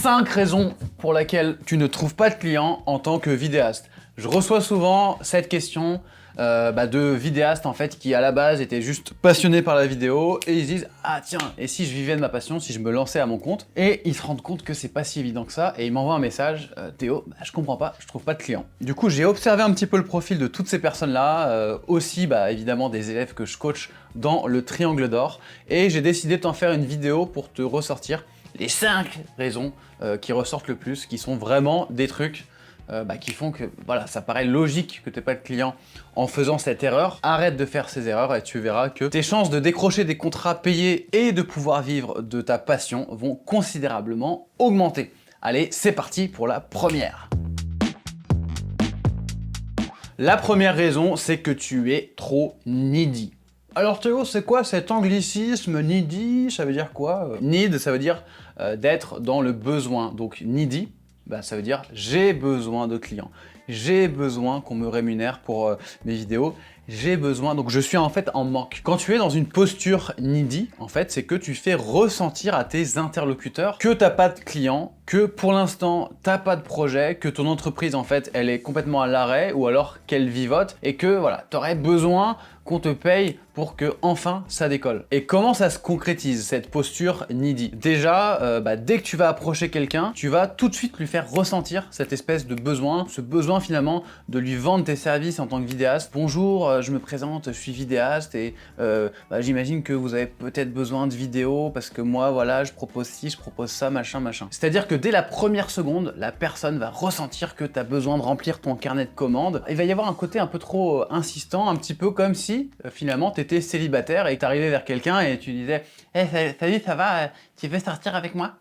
5 raisons pour lesquelles tu ne trouves pas de clients en tant que vidéaste. Je reçois souvent cette question de vidéastes en fait qui à la base étaient juste passionnés par la vidéo et ils se disent ah tiens, et si je vivais de ma passion, si je me lançais à mon compte, et ils se rendent compte que c'est pas si évident que ça et ils m'envoient un message Théo, je comprends pas, je trouve pas de clients. Du coup j'ai observé un petit peu le profil de toutes ces personnes là, aussi évidemment des élèves que je coach dans le triangle d'or, et j'ai décidé de t'en faire une vidéo pour te ressortir les 5 raisons qui ressortent le plus, qui sont vraiment des trucs qui font que voilà, ça paraît logique que tu n'aies pas de clients en faisant cette erreur. Arrête de faire ces erreurs et tu verras que tes chances de décrocher des contrats payés et de pouvoir vivre de ta passion vont considérablement augmenter. Allez, c'est parti pour la première. La première raison, c'est que tu es trop needy. Alors Théo, c'est quoi cet anglicisme needy? Ça veut dire quoi? Need, ça veut dire d'être dans le besoin. Donc needy, ça veut dire j'ai besoin de clients. J'ai besoin qu'on me rémunère pour mes vidéos. J'ai besoin, donc je suis en fait en manque. Quand tu es dans une posture needy, en fait, c'est que tu fais ressentir à tes interlocuteurs que t'as pas de clients, que pour l'instant t'as pas de projet, que ton entreprise en fait elle est complètement à l'arrêt ou alors qu'elle vivote et que voilà, t'aurais besoin qu'on te paye pour que enfin ça décolle. Et comment ça se concrétise cette posture needy? Déjà, dès que tu vas approcher quelqu'un, tu vas tout de suite lui faire ressentir cette espèce de besoin, ce besoin finalement de lui vendre tes services en tant que vidéaste. Bonjour, je me présente, je suis vidéaste et j'imagine que vous avez peut-être besoin de vidéos parce que moi voilà, je propose ci, je propose ça, machin. C'est-à-dire que dès la première seconde, la personne va ressentir que tu as besoin de remplir ton carnet de commandes. Il va y avoir un côté un peu trop insistant, un petit peu comme si finalement tu étais célibataire et que tu arrivais vers quelqu'un et tu disais hey, salut, ça va, tu veux sortir avec moi?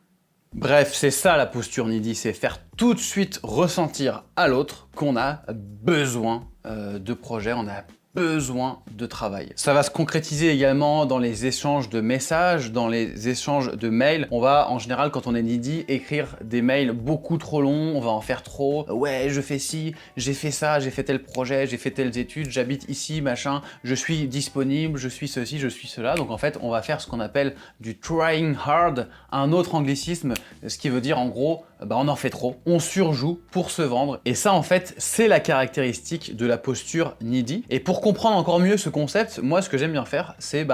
Bref, c'est ça la posture needy, c'est faire tout de suite ressentir à l'autre qu'on a besoin de projet, on a besoin de travail. Ça va se concrétiser également dans les échanges de messages, dans les échanges de mails. On va en général, quand on est needy, écrire des mails beaucoup trop longs, on va en faire trop. Ouais, je fais ci, j'ai fait ça, j'ai fait tel projet, j'ai fait telles études, j'habite ici, machin, je suis disponible, je suis ceci, je suis cela. Donc en fait, on va faire ce qu'on appelle du trying hard, un autre anglicisme, ce qui veut dire en gros, on en fait trop, on surjoue pour se vendre. Et ça en fait, c'est la caractéristique de la posture needy. Et pour comprendre encore mieux ce concept, moi ce que j'aime bien faire, c'est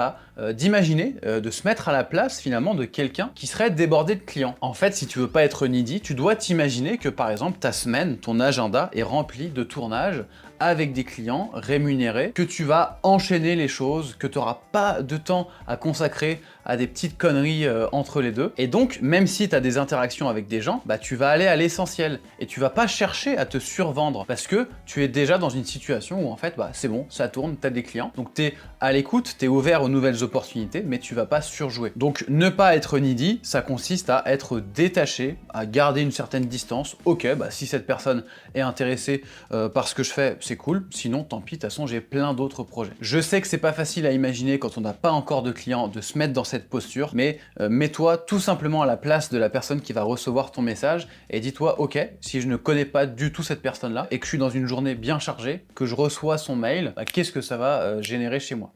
d'imaginer, de se mettre à la place finalement de quelqu'un qui serait débordé de clients. En fait, si tu veux pas être needy, tu dois t'imaginer que par exemple ta semaine, ton agenda est rempli de tournages avec des clients rémunérés, que tu vas enchaîner les choses, que tu n'auras pas de temps à consacrer à des petites conneries entre les deux. Et donc, même si tu as des interactions avec des gens, tu vas aller à l'essentiel et tu vas pas chercher à te survendre parce que tu es déjà dans une situation où en fait, c'est bon, ça tourne, tu as des clients. Donc, tu es à l'écoute, tu es ouvert aux nouvelles opportunités, mais tu vas pas surjouer. Donc, ne pas être needy, ça consiste à être détaché, à garder une certaine distance. Ok, si cette personne est intéressée par ce que je fais, c'est cool, sinon tant pis, de toute façon j'ai plein d'autres projets. Je sais que c'est pas facile à imaginer quand on n'a pas encore de clients de se mettre dans cette posture, mais mets-toi tout simplement à la place de la personne qui va recevoir ton message et dis-toi ok, si je ne connais pas du tout cette personne-là et que je suis dans une journée bien chargée, que je reçois son mail, qu'est-ce que ça va générer chez moi?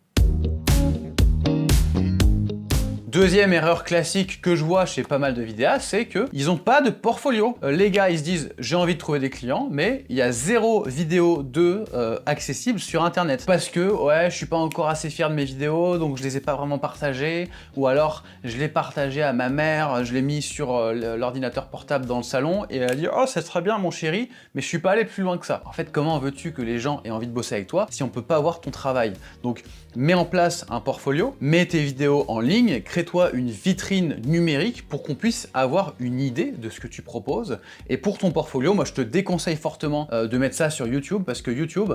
Deuxième erreur classique que je vois chez pas mal de vidéastes, c'est qu'ils n'ont pas de portfolio. Les gars, ils se disent j'ai envie de trouver des clients, mais il y a 0 vidéo d'eux accessible sur internet. Parce que ouais, je suis pas encore assez fier de mes vidéos, donc je les ai pas vraiment partagées, ou alors je l'ai partagé à ma mère, je l'ai mis sur l'ordinateur portable dans le salon, et elle a dit oh ça serait bien mon chéri, mais je suis pas allé plus loin que ça. En fait, comment veux-tu que les gens aient envie de bosser avec toi si on peut pas voir ton travail? Donc mets en place un portfolio, mets tes vidéos en ligne, crée-toi une vitrine numérique pour qu'on puisse avoir une idée de ce que tu proposes. Et pour ton portfolio, moi je te déconseille fortement de mettre ça sur YouTube parce que YouTube,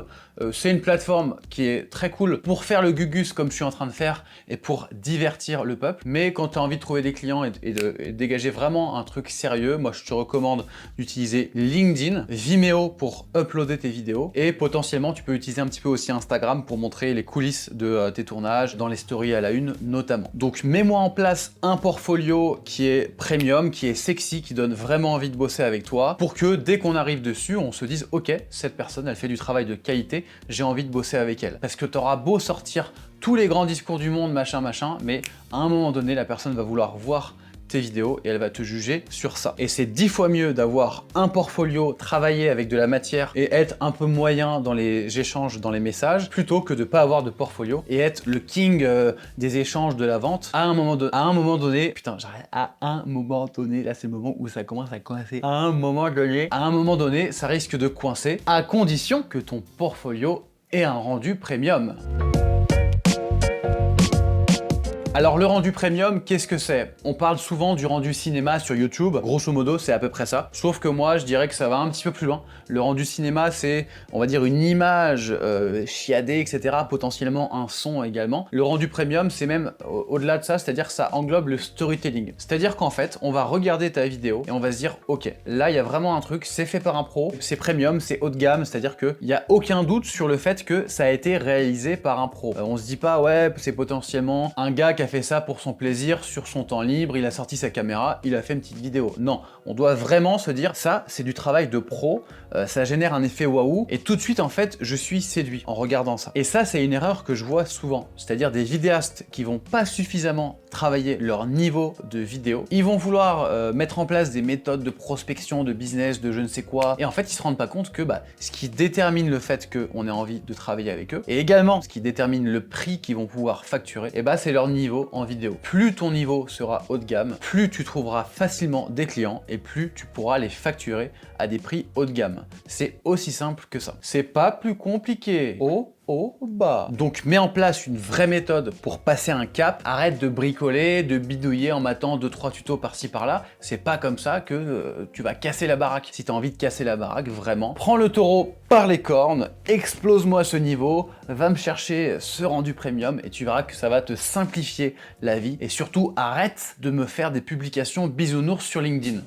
c'est une plateforme qui est très cool pour faire le gugus comme je suis en train de faire et pour divertir le peuple. Mais quand tu as envie de trouver des clients et de dégager vraiment un truc sérieux, moi je te recommande d'utiliser LinkedIn, Vimeo pour uploader tes vidéos et potentiellement tu peux utiliser un petit peu aussi Instagram pour montrer les coulisses de tes tournages, dans les stories à la une notamment. Donc mets-moi en place un portfolio qui est premium, qui est sexy, qui donne vraiment envie de bosser avec toi pour que dès qu'on arrive dessus, on se dise ok, cette personne elle fait du travail de qualité, j'ai envie de bosser avec elle. Parce que tu auras beau sortir tous les grands discours du monde, machin, mais à un moment donné, la personne va vouloir voir tes vidéos et elle va te juger sur ça. Et c'est 10 fois mieux d'avoir un portfolio, travailler avec de la matière et être un peu moyen dans les échanges, dans les messages, plutôt que de pas avoir de portfolio et être le king des échanges, de la vente. À un moment donné, putain, j'arrête, à un moment donné, là c'est le moment où ça commence à coincer. À un moment donné, ça risque de coincer, à condition que ton portfolio ait un rendu premium. Alors le rendu premium, qu'est-ce que c'est? On parle souvent du rendu cinéma sur YouTube, grosso modo c'est à peu près ça. Sauf que moi je dirais que ça va un petit peu plus loin. Le rendu cinéma c'est, on va dire, une image chiadée, etc. Potentiellement un son également. Le rendu premium c'est même au-delà de ça, c'est-à-dire que ça englobe le storytelling. C'est-à-dire qu'en fait on va regarder ta vidéo et on va se dire ok, là il y a vraiment un truc, c'est fait par un pro, c'est premium, c'est haut de gamme, c'est-à-dire qu'il n'y a aucun doute sur le fait que ça a été réalisé par un pro. On se dit pas ouais c'est potentiellement un gars qui a fait ça pour son plaisir, sur son temps libre, il a sorti sa caméra, il a fait une petite vidéo. Non, on doit vraiment se dire ça c'est du travail de pro, ça génère un effet waouh et tout de suite en fait je suis séduit en regardant ça. Et ça c'est une erreur que je vois souvent, c'est-à-dire des vidéastes qui vont pas suffisamment travailler leur niveau de vidéo, ils vont vouloir mettre en place des méthodes de prospection, de business, de je ne sais quoi, et en fait ils se rendent pas compte que ce qui détermine le fait qu'on ait envie de travailler avec eux, et également ce qui détermine le prix qu'ils vont pouvoir facturer, et c'est leur niveau en vidéo. Plus ton niveau sera haut de gamme, plus tu trouveras facilement des clients et plus tu pourras les facturer à des prix haut de gamme. C'est aussi simple que ça. C'est pas plus compliqué. Donc mets en place une vraie méthode pour passer un cap, arrête de bricoler, de bidouiller en matant 2-3 tutos par-ci par-là, c'est pas comme ça que tu vas casser la baraque. Si tu as envie de casser la baraque, vraiment, prends le taureau par les cornes, explose-moi ce niveau, va me chercher ce rendu premium et tu verras que ça va te simplifier la vie et surtout arrête de me faire des publications bisounours sur LinkedIn.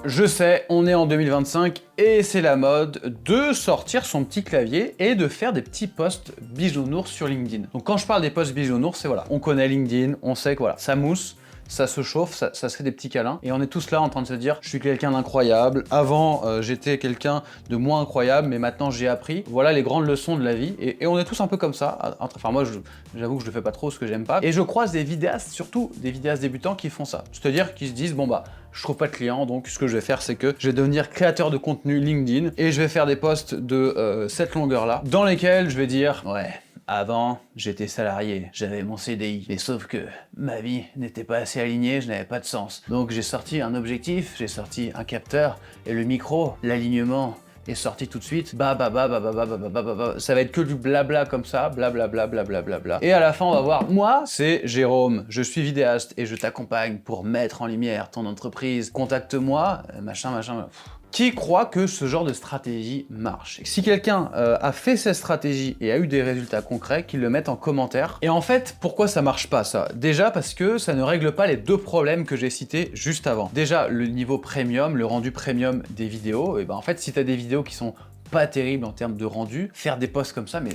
Je sais, on est en 2025 et c'est la mode de sortir son petit clavier et de faire des petits posts bisounours sur LinkedIn. Donc quand je parle des posts bisounours, c'est voilà, on connaît LinkedIn, on sait que voilà, ça mousse, ça se chauffe, ça se fait des petits câlins et on est tous là en train de se dire je suis quelqu'un d'incroyable, avant j'étais quelqu'un de moins incroyable mais maintenant j'ai appris, voilà les grandes leçons de la vie et on est tous un peu comme ça, enfin moi j'avoue que je le fais pas trop, ce que j'aime pas, et je croise des vidéastes, surtout des vidéastes débutants qui font ça, c'est-à-dire qu'ils se disent bon je trouve pas de clients, donc ce que je vais faire c'est que je vais devenir créateur de contenu LinkedIn et je vais faire des posts de cette longueur là dans lesquels je vais dire ouais, avant, j'étais salarié, j'avais mon CDI, mais sauf que ma vie n'était pas assez alignée, je n'avais pas de sens. Donc j'ai sorti un objectif, j'ai sorti un capteur, et le micro, l'alignement est sorti tout de suite, ça va être que du blabla comme ça, blablabla. Et à la fin, on va voir, moi, c'est Jérôme, je suis vidéaste et je t'accompagne pour mettre en lumière ton entreprise, contacte-moi, machin. Qui croit que ce genre de stratégie marche? Si quelqu'un a fait cette stratégie et a eu des résultats concrets, qu'il le mette en commentaire. Et en fait, pourquoi ça marche pas ça? Déjà parce que ça ne règle pas les deux problèmes que j'ai cités juste avant. Déjà, le niveau premium, le rendu premium des vidéos, et en fait, si tu as des vidéos qui sont pas terrible en termes de rendu, faire des posts comme ça, mais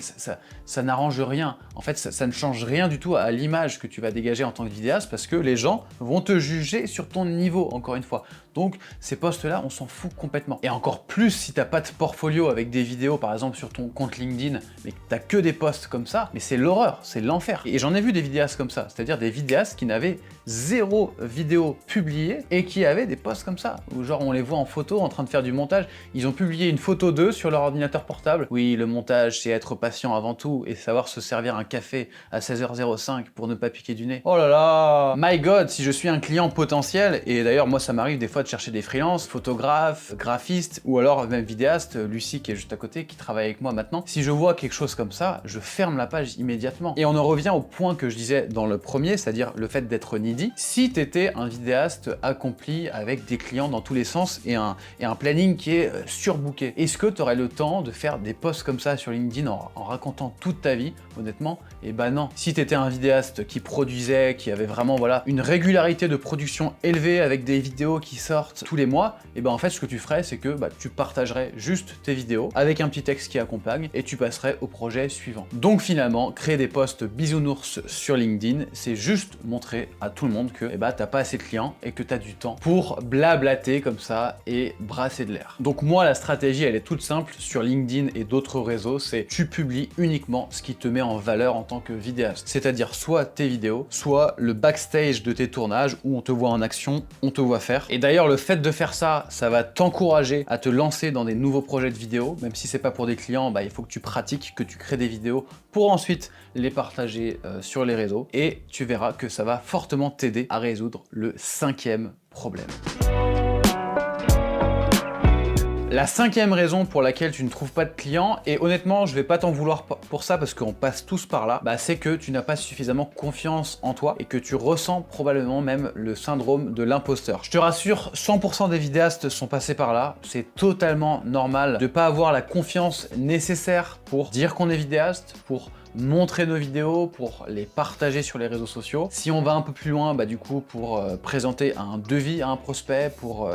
ça n'arrange rien. En fait, ça ne change rien du tout à l'image que tu vas dégager en tant que vidéaste parce que les gens vont te juger sur ton niveau, encore une fois. Donc, ces posts-là, on s'en fout complètement. Et encore plus si t'as pas de portfolio avec des vidéos, par exemple, sur ton compte LinkedIn, mais que t'as que des posts comme ça, mais c'est l'horreur, c'est l'enfer. Et j'en ai vu des vidéastes comme ça, c'est-à-dire des vidéastes qui n'avaient zéro vidéo publiée et qui avaient des posts comme ça, où genre on les voit en photo en train de faire du montage. Ils ont publié une photo d'eux sur leur ordinateur portable. Oui, le montage, c'est être patient avant tout et savoir se servir un café à 16h05 pour ne pas piquer du nez. Oh là là, my god, si je suis un client potentiel, et d'ailleurs moi ça m'arrive des fois de chercher des freelances, photographes, graphistes, ou alors même vidéastes, Lucie qui est juste à côté, qui travaille avec moi maintenant. Si je vois quelque chose comme ça, je ferme la page immédiatement. Et on en revient au point que je disais dans le premier, c'est-à-dire le fait d'être needy. Si t'étais un vidéaste accompli avec des clients dans tous les sens et un planning qui est surbooké, est-ce que tu aurais le temps de faire des posts comme ça sur LinkedIn en racontant toute ta vie? Honnêtement, et non. Si t'étais un vidéaste qui produisait, qui avait vraiment voilà une régularité de production élevée avec des vidéos qui sortent tous les mois, et en fait ce que tu ferais c'est que tu partagerais juste tes vidéos avec un petit texte qui accompagne et tu passerais au projet suivant. Donc finalement, créer des posts bisounours sur LinkedIn, c'est juste montrer à tout le monde que t'as pas assez de clients et que t'as du temps pour blablater comme ça et brasser de l'air. Donc moi la stratégie elle est toute simple. simple sur LinkedIn et d'autres réseaux, c'est tu publies uniquement ce qui te met en valeur en tant que vidéaste. C'est-à-dire soit tes vidéos, soit le backstage de tes tournages où on te voit en action, on te voit faire. Et d'ailleurs, le fait de faire ça, ça va t'encourager à te lancer dans des nouveaux projets de vidéos, même si c'est pas pour des clients, il faut que tu pratiques, que tu crées des vidéos pour ensuite les partager sur les réseaux. Et tu verras que ça va fortement t'aider à résoudre le 5e problème. La 5e raison pour laquelle tu ne trouves pas de clients, et honnêtement je vais pas t'en vouloir pour ça parce qu'on passe tous par là, c'est que tu n'as pas suffisamment confiance en toi et que tu ressens probablement même le syndrome de l'imposteur. Je te rassure, 100% des vidéastes sont passés par là, c'est totalement normal de pas avoir la confiance nécessaire pour dire qu'on est vidéaste, pour montrer nos vidéos, pour les partager sur les réseaux sociaux. Si on va un peu plus loin, du coup, pour présenter un devis à un prospect, pour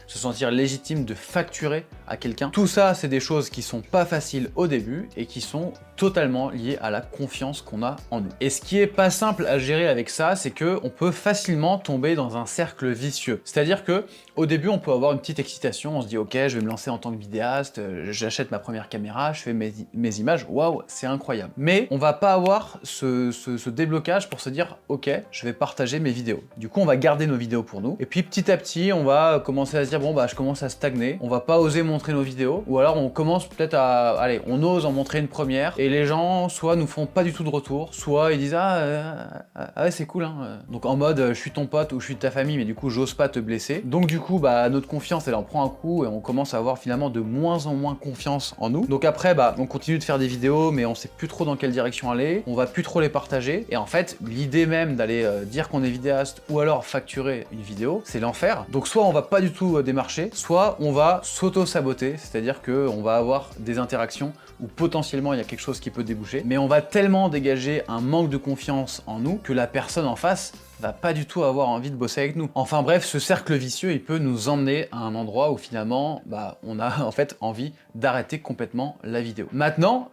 se sentir légitime de facturer à quelqu'un. Tout ça, c'est des choses qui sont pas faciles au début et qui sont totalement liées à la confiance qu'on a en nous. Et ce qui est pas simple à gérer avec ça, c'est que on peut facilement tomber dans un cercle vicieux. C'est-à-dire que au début, on peut avoir une petite excitation, on se dit ok, je vais me lancer en tant que vidéaste, j'achète ma première caméra, je fais mes images, waouh, c'est incroyable. Mais on va pas avoir ce déblocage pour se dire ok, je vais partager mes vidéos. Du coup, on va garder nos vidéos pour nous. Et puis petit à petit, on va commencer à se dire bon je commence à stagner, on va pas oser montrer nos vidéos, ou alors on commence peut-être à, allez, on ose en montrer une première, et les gens soit nous font pas du tout de retour, soit ils disent ah ouais c'est cool hein. Donc en mode je suis ton pote ou je suis de ta famille, mais du coup j'ose pas te blesser. Donc du coup notre confiance elle en prend un coup et on commence à avoir finalement de moins en moins confiance en nous. Donc après on continue de faire des vidéos, mais on sait plus trop dans quelle direction aller, on va plus trop les partager, et en fait l'idée même d'aller dire qu'on est vidéaste ou alors facturer une vidéo, c'est l'enfer. Donc soit on va pas du tout démarcher, soit on va s'auto-saboter, c'est-à-dire qu'on va avoir des interactions où potentiellement il y a quelque chose qui peut déboucher, mais on va tellement dégager un manque de confiance en nous que la personne en face va pas du tout avoir envie de bosser avec nous. Enfin bref, ce cercle vicieux, il peut nous emmener à un endroit où finalement, on a en fait envie d'arrêter complètement la vidéo. Maintenant,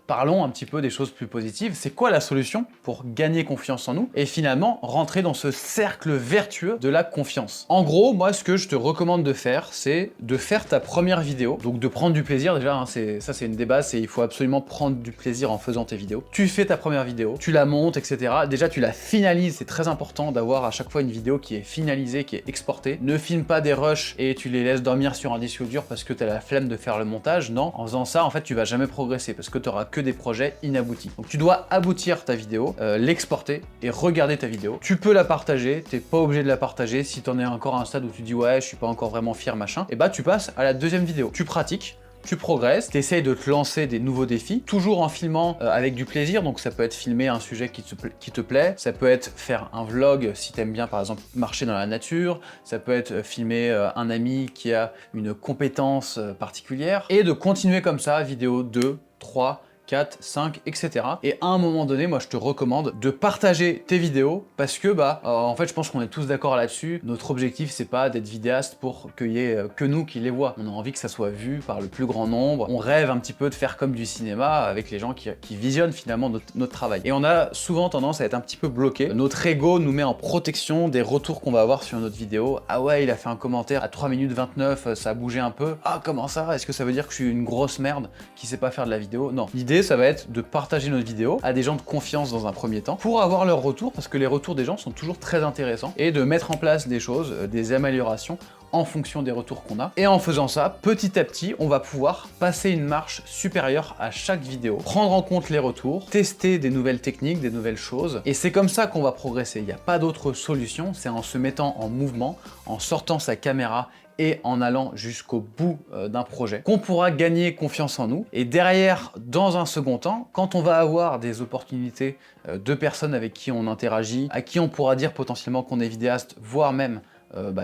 parlons un petit peu des choses plus positives. C'est quoi la solution pour gagner confiance en nous et finalement rentrer dans ce cercle vertueux de la confiance? En gros, moi, ce que je te recommande de faire, c'est de faire ta première vidéo, donc de prendre du plaisir déjà, hein, c'est une des bases, il faut absolument prendre du plaisir en faisant tes vidéos. Tu fais ta première vidéo, tu la montes, etc. Déjà, tu la finalises, c'est très important d'avoir à chaque fois une vidéo qui est finalisée, qui est exportée. Ne filme pas des rushs et tu les laisses dormir sur un disque dur parce que tu as la flemme de faire le montage. Non, en faisant ça, en fait, tu vas jamais progresser parce que tu auras que des projets inaboutis. Donc tu dois aboutir ta vidéo, l'exporter et regarder ta vidéo. Tu peux la partager, t'es pas obligé de la partager. Si t'en es encore à un stade où tu dis ouais, je suis pas encore vraiment fier, machin, et tu passes à la deuxième vidéo. Tu pratiques, tu progresses, tu essayes de te lancer des nouveaux défis, toujours en filmant avec du plaisir, donc ça peut être filmer un sujet qui te plaît, ça peut être faire un vlog si t'aimes bien par exemple marcher dans la nature, ça peut être filmer un ami qui a une compétence particulière, et de continuer comme ça, vidéo 2, 3, 4, 5, etc. Et à un moment donné, moi je te recommande de partager tes vidéos parce que en fait je pense qu'on est tous d'accord là-dessus. Notre objectif c'est pas d'être vidéaste pour qu'il y ait que nous qui les voient. On a envie que ça soit vu par le plus grand nombre. On rêve un petit peu de faire comme du cinéma avec les gens qui visionnent finalement notre travail. Et on a souvent tendance à être un petit peu bloqué. Notre ego nous met en protection des retours qu'on va avoir sur notre vidéo. Ah ouais, il a fait un commentaire à 3 minutes 29, ça a bougé un peu. Ah comment ça? Est-ce que ça veut dire que je suis une grosse merde qui sait pas faire de la vidéo? Non. L'idée ça va être de partager notre vidéo à des gens de confiance dans un premier temps pour avoir leur retour, parce que les retours des gens sont toujours très intéressants, et de mettre en place des choses, des améliorations en fonction des retours qu'on a. Et en faisant ça, petit à petit, on va pouvoir passer une marche supérieure à chaque vidéo, prendre en compte les retours, tester des nouvelles techniques, des nouvelles choses, et c'est comme ça qu'on va progresser. Il n'y a pas d'autre solution, c'est en se mettant en mouvement, en sortant sa caméra et en allant jusqu'au bout d'un projet, qu'on pourra gagner confiance en nous. Et derrière, dans un second temps, quand on va avoir des opportunités de personnes avec qui on interagit, à qui on pourra dire potentiellement qu'on est vidéaste, voire même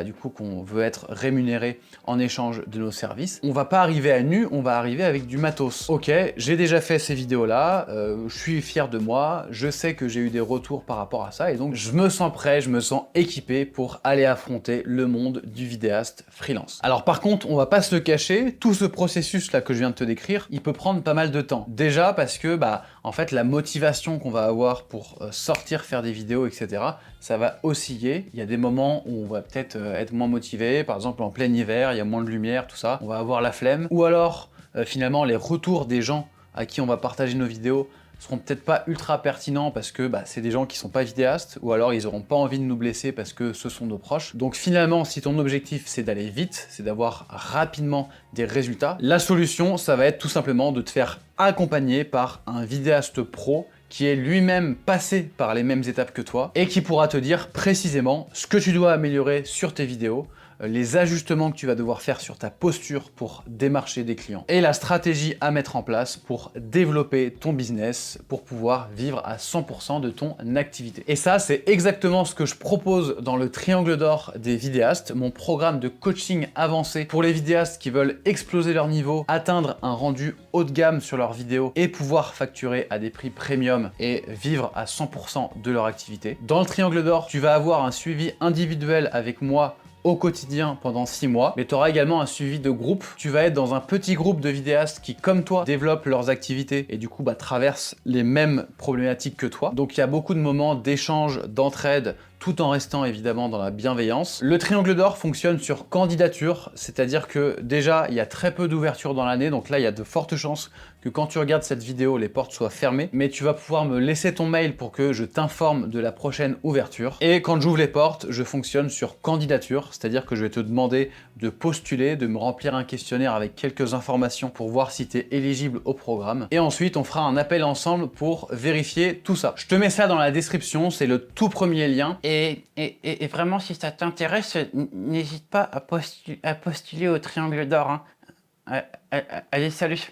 du coup qu'on veut être rémunéré en échange de nos services, on va pas arriver à nu, on va arriver avec du matos. Ok, j'ai déjà fait ces vidéos là, je suis fier de moi, je sais que j'ai eu des retours par rapport à ça, et donc je me sens prêt, je me sens équipé pour aller affronter le monde du vidéaste freelance. Alors par contre, on va pas se le cacher, tout ce processus là que je viens de te décrire, il peut prendre pas mal de temps. Déjà parce que en fait la motivation qu'on va avoir pour sortir, faire des vidéos, etc., ça va osciller. Il y a des moments où on va peut-être être moins motivé, par exemple en plein hiver, il y a moins de lumière, tout ça, on va avoir la flemme, ou alors finalement les retours des gens à qui on va partager nos vidéos seront peut-être pas ultra pertinents parce que c'est des gens qui sont pas vidéastes, ou alors ils auront pas envie de nous blesser parce que ce sont nos proches. Donc finalement, si ton objectif c'est d'aller vite, c'est d'avoir rapidement des résultats, la solution ça va être tout simplement de te faire accompagner par un vidéaste pro qui est lui-même passé par les mêmes étapes que toi et qui pourra te dire précisément ce que tu dois améliorer sur tes vidéos, les ajustements que tu vas devoir faire sur ta posture pour démarcher des clients et la stratégie à mettre en place pour développer ton business, pour pouvoir vivre à 100% de ton activité. Et ça, c'est exactement ce que je propose dans le Triangle d'Or des vidéastes, mon programme de coaching avancé pour les vidéastes qui veulent exploser leur niveau, atteindre un rendu haut de gamme sur leurs vidéos et pouvoir facturer à des prix premium et vivre à 100% de leur activité. Dans le Triangle d'Or, tu vas avoir un suivi individuel avec moi au quotidien pendant 6 mois, mais tu auras également un suivi de groupe. Tu vas être dans un petit groupe de vidéastes qui, comme toi, développent leurs activités et du coup traversent les mêmes problématiques que toi. Donc il y a beaucoup de moments d'échange, d'entraide, tout en restant évidemment dans la bienveillance. Le Triangle d'Or fonctionne sur candidature, c'est-à-dire que déjà il y a très peu d'ouverture dans l'année, donc là il y a de fortes chances que quand tu regardes cette vidéo, les portes soient fermées, mais tu vas pouvoir me laisser ton mail pour que je t'informe de la prochaine ouverture. Et quand j'ouvre les portes, je fonctionne sur candidature, c'est-à-dire que je vais te demander de postuler, de me remplir un questionnaire avec quelques informations pour voir si tu es éligible au programme. Et ensuite, on fera un appel ensemble pour vérifier tout ça. Je te mets ça dans la description, c'est le tout premier lien. Et vraiment, si ça t'intéresse, n'hésite pas à postuler au Triangle d'Or. Hein. Allez, salut.